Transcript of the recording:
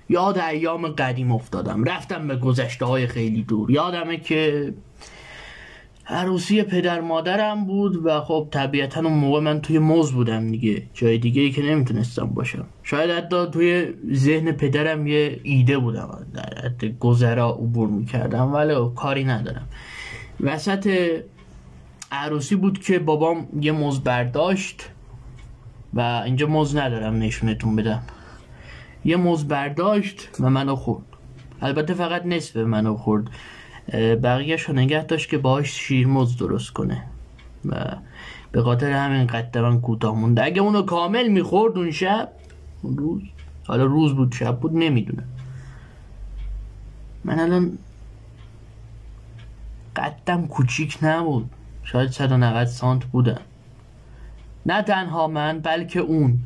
یاد ایام قدیم افتادم، رفتم به گذشته های خیلی دور. یادمه که عروسی پدر مادرم بود و خب طبیعتا اون موقع من توی موز بودم دیگه، جای دیگه ای که نمیتونستم باشم. شاید حتی توی ذهن پدرم یه ایده بودم، در حد گذرا عبور میکردم، ولی کاری ندارم. وسط عروسی بود که بابام یه موز برداشت و اینجا موز ندارم نشونتون بدم. یه موز برداشت و منو خورد. البته فقط نصف منو خورد، بقیه‌شو نگه داشت که باهاش شیرموز درست کنه و به خاطر همین قد من کوتاه مونده. اگه اونو کامل میخورد اون شب، اون روز، حالا روز بود شب بود نمیدونم، من الان قدم کوچیک نبود، شاید 190 سانت بودم. نه تنها من بلکه اون